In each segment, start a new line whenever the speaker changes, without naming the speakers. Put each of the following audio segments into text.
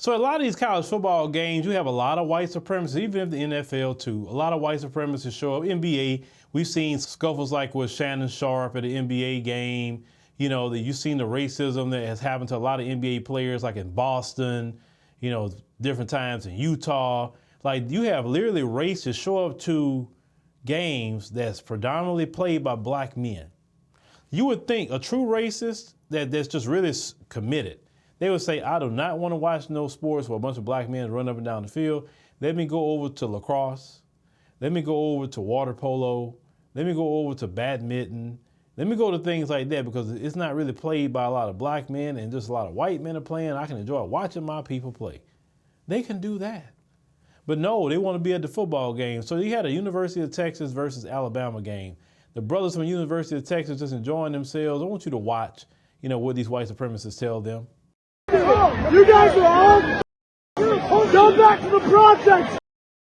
So a lot of these college football games, you have a lot of white supremacists, even in the NFL too. A lot of white supremacists show up. NBA, we've seen scuffles like with Shannon Sharp at the NBA game. You know, that you've seen the racism that has happened to a lot of NBA players, like in Boston, you know, different times in Utah. Like you have literally racists show up to games that's predominantly played by black men. You would think a true racist that's just really committed, they would say, I do not want to watch no sports where a bunch of black men run up and down the field. Let me go over to lacrosse. Let me go over to water polo. Let me go over to badminton. Let me go to things like that because it's not really played by a lot of black men and just a lot of white men are playing. I can enjoy watching my people play. They can do that. But no, they want to be at the football game. So you had a University of Texas versus Alabama game. The brothers from University of Texas just enjoying themselves. I want you to watch, you know, what these white supremacists tell them.
You guys are all go back to the projects.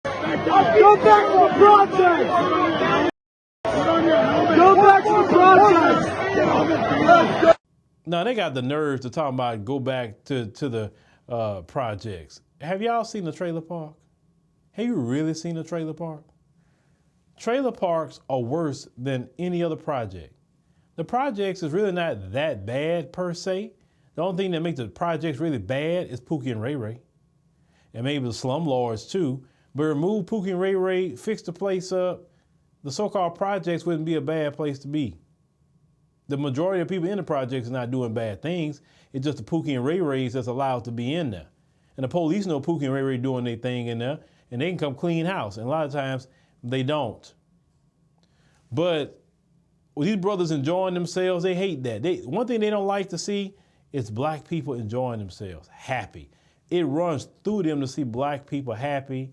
Go back to the projects. Go back to the projects.
Now they got the nerve to talk about go back to the projects. Have y'all seen the trailer park? Have you really seen the trailer park? Trailer parks are worse than any other project. The projects is really not that bad per se. The only thing that makes the projects really bad is Pookie and Ray Ray. And maybe the slumlords too. But remove Pookie and Ray Ray, fix the place up, the so-called projects wouldn't be a bad place to be. The majority of people in the projects are not doing bad things. It's just the Pookie and Ray Rays that's allowed to be in there. And the police know Pookie and Ray Ray doing their thing in there, and they can come clean house. And a lot of times they don't. But with these brothers enjoying themselves, they hate that. One thing they don't like to see is black people enjoying themselves, happy. It runs through them to see black people happy,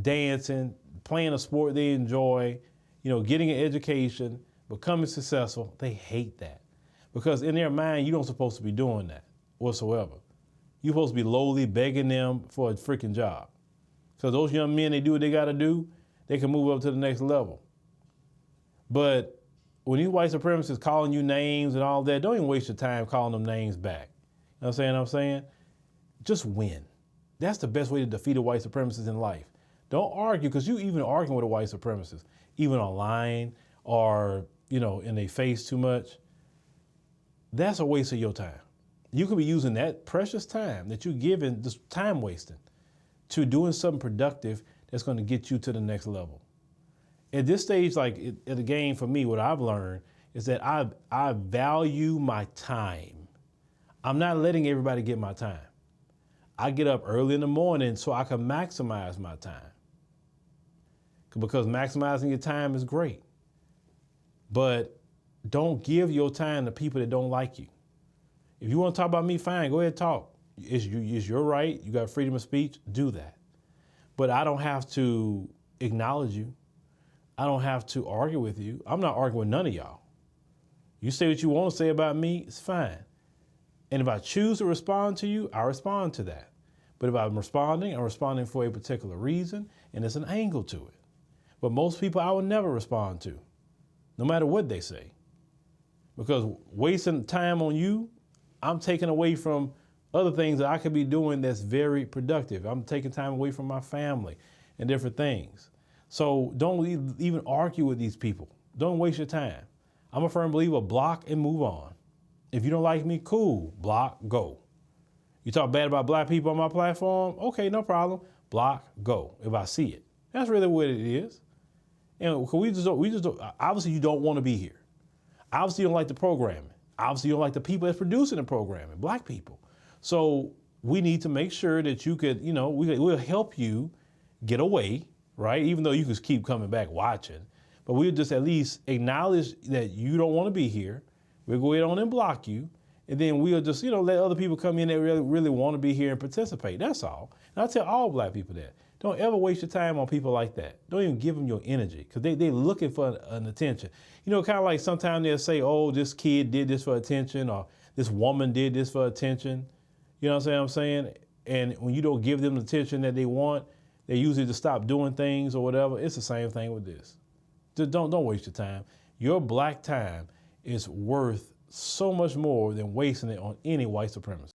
dancing, playing a sport they enjoy, you know, getting an education, becoming successful. They hate that because in their mind, you don't supposed to be doing that whatsoever. You're supposed to be lowly begging them for a freaking job. So those young men, they do what they got to do, they can move up to the next level. But when these white supremacists calling you names and all that, don't even waste your time calling them names back. You know what I'm saying? Just win. That's the best way to defeat a white supremacist in life. Don't argue, because you even arguing with a white supremacist, even online or, you know, in their face too much. That's a waste of your time. You could be using that precious time that you're giving, just time wasting, to doing something productive that's going to get you to the next level. At this stage, like at the game for me, what I've learned is that I value my time. I'm not letting everybody get my time. I get up early in the morning so I can maximize my time. Because maximizing your time is great. But don't give your time to people that don't like you. If you want to talk about me, fine, go ahead and talk. It's your right. You got freedom of speech. Do that. But I don't have to acknowledge you. I don't have to argue with you. I'm not arguing with none of y'all. You say what you want to say about me, it's fine. And if I choose to respond to you, I respond to that. But if I'm responding for a particular reason, and there's an angle to it. But most people I will never respond to, no matter what they say. Because wasting time on you, I'm taking away from other things that I could be doing that's very productive. I'm taking time away from my family and different things. So don't even argue with these people. Don't waste your time. I'm a firm believer, block and move on. If you don't like me, cool, block, go. You talk bad about black people on my platform, okay, no problem, block, go, if I see it. That's really what it is. And we just don't, obviously you don't want to be here. Obviously you don't like the programming. Obviously you don't like the people that's producing the programming, black people. So we need to make sure that you could, you know, we'll help you get away, right? Even though you could keep coming back watching, but we'll just at least acknowledge that you don't want to be here. We'll go ahead on and block you. And then we'll just, you know, let other people come in that really want to be here and participate. That's all. And I tell all black people that. Don't ever waste your time on people like that. Don't even give them your energy because they're looking for an attention. You know, kind of like sometimes they'll say, oh, this kid did this for attention or this woman did this for attention. You know what I'm saying? And when you don't give them the attention that they want, they usually just stop doing things or whatever. It's the same thing with this. Just don't waste your time. Your black time is worth so much more than wasting it on any white supremacist.